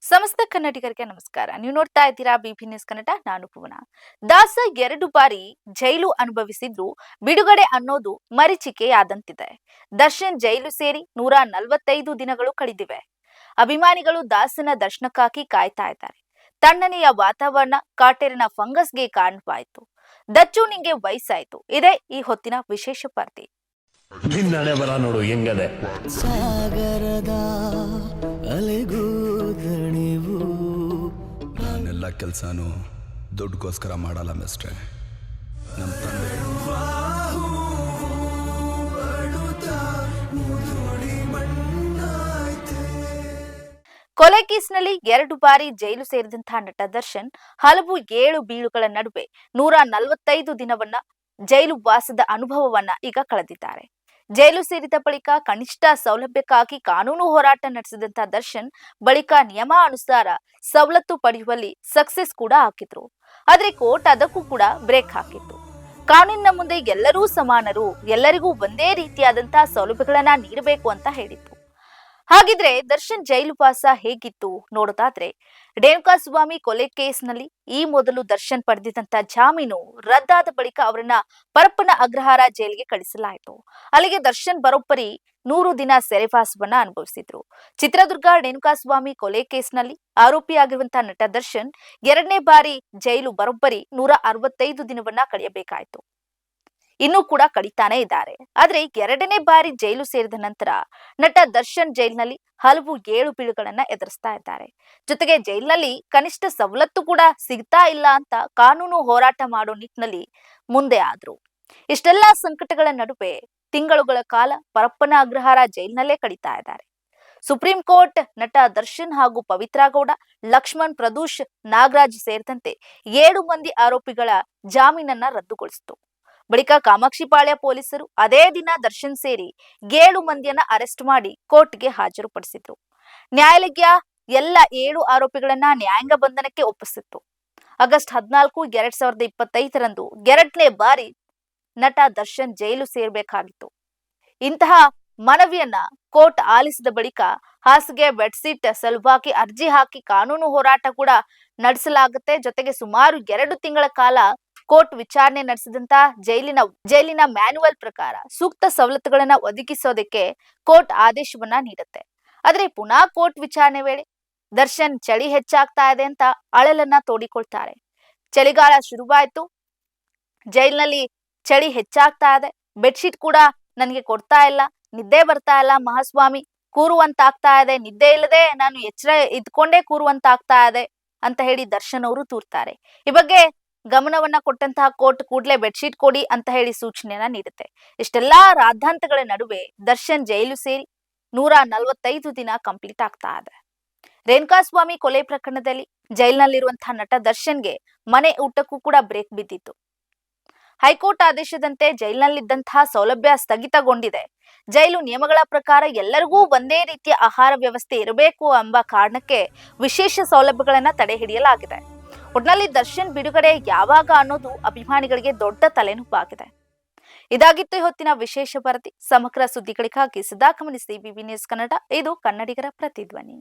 ಸಮಸ್ತ ಕನ್ನಡಿಗರಿಗೆ ನಮಸ್ಕಾರ. ನೀವು ನೋಡ್ತಾ ಇದ್ದೀರಾ ಬಿಬಿ ನ್ಯೂಸ್ ಕನ್ನಡ. ನಾನು ಭುವನ. ದಾಸ 2 ಬಾರಿ ಜೈಲು ಅನುಭವಿಸಿದ್ರು ಬಿಡುಗಡೆ ಅನ್ನೋದು ಮರೀಚಿಕೆಯಾದಂತಿದೆ. ದರ್ಶನ್ ಜೈಲು ಸೇರಿ 145 ದಿನಗಳು ಕಳೆದಿವೆ. ಅಭಿಮಾನಿಗಳು ದಾಸನ ದರ್ಶನಕ್ಕಾಗಿ ಕಾಯ್ತಾ ಇದ್ದಾರೆ. ತಣ್ಣನೆಯ ವಾತಾವರಣ ಕಾಟೇರಿನ ಫಂಗಸ್ಗೆ ಕಾರಣವಾಯಿತು. ದಚ್ಚು ನಿಂಗೆ ವಯಸ್ಸಾಯ್ತು. ಇದೇ ಈ ಹೊತ್ತಿನ ವಿಶೇಷ ವರದಿ. ನಿನ್ನನೆ ಬರ ನೋಡು ಹೆಂಗದೆ. ಸಾಗರದ ಅಲೆಗೂದಣಿವು. ನಾನೆಲ್ಲ ಕೆಲಸನೂ ದುಡ್ಡುಗೋಸ್ಕರ ಮಾಡಲ್ಲ ಮಿಸ್ಟ್ರೆ. ನಮ್ಮ ತಂದೆ ಕೊಲೆ ಕೇಸ್ನಲ್ಲಿ 2 ಬಾರಿ ಜೈಲು ಸೇರಿದಂತಹ ನಟ ದರ್ಶನ್ ಹಲವು ಏಳು ಬೀಳುಗಳ ನಡುವೆ 145 ದಿನವನ್ನ ಜೈಲು ವಾಸದ ಅನುಭವವನ್ನ ಈಗ ಕಳೆದಿದ್ದಾರೆ. ಜೈಲು ಸೇರಿದ ಬಳಿಕ ಕನಿಷ್ಠ ಸೌಲಭ್ಯಕ್ಕಾಗಿ ಕಾನೂನು ಹೋರಾಟ ನಡೆಸಿದಂತ ದರ್ಶನ್ ಬಳಿಕ ನಿಯಮಾನುಸಾರ ಸವಲತ್ತು ಪಡೆಯುವಲ್ಲಿ ಸಕ್ಸೆಸ್ ಕೂಡ ಹಾಕಿದ್ರು. ಆದ್ರೆ ಕೋರ್ಟ್ ಅದಕ್ಕೂ ಕೂಡ ಬ್ರೇಕ್ ಹಾಕಿತ್ತು. ಕಾನೂನಿನ ಮುಂದೆ ಎಲ್ಲರೂ ಸಮಾನರು, ಎಲ್ಲರಿಗೂ ಒಂದೇ ರೀತಿಯಾದಂತಹ ಸೌಲಭ್ಯಗಳನ್ನ ನೀಡಬೇಕು ಅಂತ ಹೇಳಿತ್ತು. ಹಾಗಿದ್ರೆ ದರ್ಶನ್ ಜೈಲು ವಾಸ ಹೇಗಿತ್ತು ನೋಡೋದಾದ್ರೆ, ರೇಣುಕಾಸ್ವಾಮಿ ಕೊಲೆ ಕೇಸ್ನಲ್ಲಿ ಈ ಮೊದಲು ದರ್ಶನ್ ಪಡೆದಿದ್ದಂತ ಜಾಮೀನು ರದ್ದಾದ ಬಳಿಕ ಅವರನ್ನ ಪರಪ್ಪನ ಅಗ್ರಹಾರ ಜೈಲಿಗೆ ಕಳಿಸಲಾಯಿತು. ಅಲ್ಲಿಗೆ ದರ್ಶನ್ ಬರೋಬ್ಬರಿ 100 ದಿನ ಸೆರೆವಾಸವನ್ನ ಅನುಭವಿಸಿದ್ರು. ಚಿತ್ರದುರ್ಗ ರೇಣುಕಾಸ್ವಾಮಿ ಕೊಲೆ ಕೇಸ್ನಲ್ಲಿ ಆರೋಪಿಯಾಗಿರುವಂತಹ ನಟ ದರ್ಶನ್ 2ನೇ ಬಾರಿ ಜೈಲು ಬರೋಬ್ಬರಿ 165 ದಿನವನ್ನ ಕಳೆಯಬೇಕಾಯಿತು. ಇನ್ನೂ ಕೂಡ ಕಡಿತಾನೆ ಇದ್ದಾರೆ. ಆದ್ರೆ 2ನೇ ಬಾರಿ ಜೈಲು ಸೇರಿದ ನಂತರ ನಟ ದರ್ಶನ್ ಜೈಲಿನಲ್ಲಿ ಹಲವು ಏಳು ಬೀಳುಗಳನ್ನ ಎದುರಿಸ್ತಾ ಇದ್ದಾರೆ. ಜೊತೆಗೆ ಜೈಲಿನಲ್ಲಿ ಕನಿಷ್ಠ ಸವಲತ್ತು ಕೂಡ ಸಿಗ್ತಾ ಇಲ್ಲ ಅಂತ ಕಾನೂನು ಹೋರಾಟ ಮಾಡೋ ನಿಟ್ಟಿನಲ್ಲಿ ಮುಂದೆ ಆದ್ರು. ಇಷ್ಟೆಲ್ಲಾ ಸಂಕಟಗಳ ನಡುವೆ ತಿಂಗಳುಗಳ ಕಾಲ ಪರಪ್ಪನ ಅಗ್ರಹಾರ ಜೈಲಿನಲ್ಲೇ ಕಡಿತಾ ಇದ್ದಾರೆ. ಸುಪ್ರೀಂ ಕೋರ್ಟ್ ನಟ ದರ್ಶನ್ ಹಾಗೂ ಪವಿತ್ರ ಗೌಡ, ಲಕ್ಷ್ಮಣ್, ಪ್ರದೂಷ್, ನಾಗರಾಜ್ ಸೇರಿದಂತೆ 7 ಮಂದಿ ಆರೋಪಿಗಳ ಜಾಮೀನನ್ನ ರದ್ದುಗೊಳಿಸಿತು. ಬಳಿಕ ಕಾಮಾಕ್ಷಿಪಾಳ್ಯ ಪೊಲೀಸರು ಅದೇ ದಿನ ದರ್ಶನ್ ಸೇರಿ 7 ಮಂದಿಯನ್ನ ಅರೆಸ್ಟ್ ಮಾಡಿ ಕೋರ್ಟ್ಗೆ ಹಾಜರುಪಡಿಸಿದ್ರು. ನ್ಯಾಯಾಲಯ ಎಲ್ಲ 7 ಆರೋಪಿಗಳನ್ನ ನ್ಯಾಯಾಂಗ ಬಂಧನಕ್ಕೆ ಒಪ್ಪಿಸಿತ್ತು. ಆಗಸ್ಟ್ 14, 2025ರಂದು 2ನೇ ಬಾರಿ ನಟ ದರ್ಶನ್ ಜೈಲು ಸೇರ್ಬೇಕಾಗಿತ್ತು. ಇಂತಹ ಮನವಿಯನ್ನ ಕೋರ್ಟ್ ಆಲಿಸಿದ ಬಳಿಕ ಹಾಸಿಗೆ ಬೆಡ್ಶೀಟ್ ಸಲುವಾಗಿ ಅರ್ಜಿ ಹಾಕಿ ಕಾನೂನು ಹೋರಾಟ ಕೂಡ ನಡೆಸಲಾಗುತ್ತೆ. ಜೊತೆಗೆ ಸುಮಾರು 2 ತಿಂಗಳ ಕಾಲ ಕೋರ್ಟ್ ವಿಚಾರಣೆ ನಡೆಸಿದಂತ ಜೈಲಿನ ಮ್ಯಾನ್ಯುವಲ್ ಪ್ರಕಾರ ಸೂಕ್ತ ಸವಲತ್ತುಗಳನ್ನ ಒದಗಿಸೋದಕ್ಕೆ ಕೋರ್ಟ್ ಆದೇಶವನ್ನ ನೀಡುತ್ತೆ. ಆದ್ರೆ ಪುನಃ ಕೋರ್ಟ್ ವಿಚಾರಣೆ ವೇಳೆ ದರ್ಶನ್ ಚಳಿ ಹೆಚ್ಚಾಗ್ತಾ ಇದೆ ಅಂತ ಅಳಲನ್ನ ತೋಡಿಕೊಳ್ತಾರೆ. ಚಳಿಗಾಲ ಶುರುವಾಯ್ತು, ಜೈಲಿನಲ್ಲಿ ಚಳಿ ಹೆಚ್ಚಾಗ್ತಾ ಇದೆ, ಬೆಡ್ಶೀಟ್ ಕೂಡ ನನಗೆ ಕೊಡ್ತಾ ಇಲ್ಲ, ನಿದ್ದೆ ಬರ್ತಾ ಇಲ್ಲ ಮಹಾಸ್ವಾಮಿ, ಕೂರುವಂತಾಗ್ತಾ ಇದೆ, ನಿದ್ದೆ ಇಲ್ಲದೆ ನಾನು ಎಚ್ಚರ ಇದ್ಕೊಂಡೇ ಕೂರುವಂತಾಗ್ತಾ ಇದೆ ಅಂತ ಹೇಳಿ ದರ್ಶನ್ ಅವರು ತೂರ್ತಾರೆ. ಈ ಬಗ್ಗೆ ಗಮನವನ್ನ ಕೊಟ್ಟಂತಹ ಕೋರ್ಟ್ ಕೂಡಲೇ ಬೆಡ್ಶೀಟ್ ಕೊಡಿ ಅಂತ ಹೇಳಿ ಸೂಚನೆಯನ್ನ ನೀಡುತ್ತೆ. ಇಷ್ಟೆಲ್ಲಾ ರಾದ್ಧಾಂತಗಳ ನಡುವೆ ದರ್ಶನ್ ಜೈಲು ಸೇರಿ 145 ದಿನ ಕಂಪ್ಲೀಟ್ ಆಗ್ತಾ ಇದೆ. ರೇಣುಕಾಸ್ವಾಮಿ ಕೊಲೆ ಪ್ರಕರಣದಲ್ಲಿ ಜೈಲಿನಲ್ಲಿರುವಂತಹ ನಟ ದರ್ಶನ್ಗೆ ಮನೆ ಊಟಕ್ಕೂ ಕೂಡ ಬ್ರೇಕ್ ಬಿದ್ದಿತ್ತು. ಹೈಕೋರ್ಟ್ ಆದೇಶದಂತೆ ಜೈಲಿನಲ್ಲಿದ್ದಂತಹ ಸೌಲಭ್ಯ ಸ್ಥಗಿತಗೊಂಡಿದೆ. ಜೈಲು ನಿಯಮಗಳ ಪ್ರಕಾರ ಎಲ್ಲರಿಗೂ ಒಂದೇ ರೀತಿಯ ಆಹಾರ ವ್ಯವಸ್ಥೆ ಇರಬೇಕು ಎಂಬ ಕಾರಣಕ್ಕೆ ವಿಶೇಷ ಸೌಲಭ್ಯಗಳನ್ನ ತಡೆ ಹಿಡಿಯಲಾಗಿದೆ. ಒಟ್ನಲ್ಲಿ ದರ್ಶನ್ ಬಿಡುಗಡೆ ಯಾವಾಗ ಅನ್ನೋದು ಅಭಿಮಾನಿಗಳಿಗೆ ದೊಡ್ಡ ತಲೆನೋವಾಗಿದೆ. ಇದಾಗಿತ್ತು ಹೊತ್ತಿನ ವಿಶೇಷ ವರದಿ. ಸಮಗ್ರ ಸುದ್ದಿಗಳಿಗಾಗಿ ಸದಾ ಗಮನಿಸಿ ಬಿಬಿ ನ್ಯೂಸ್ ಕನ್ನಡ. ಇದು ಕನ್ನಡಿಗರ ಪ್ರತಿಧ್ವನಿ.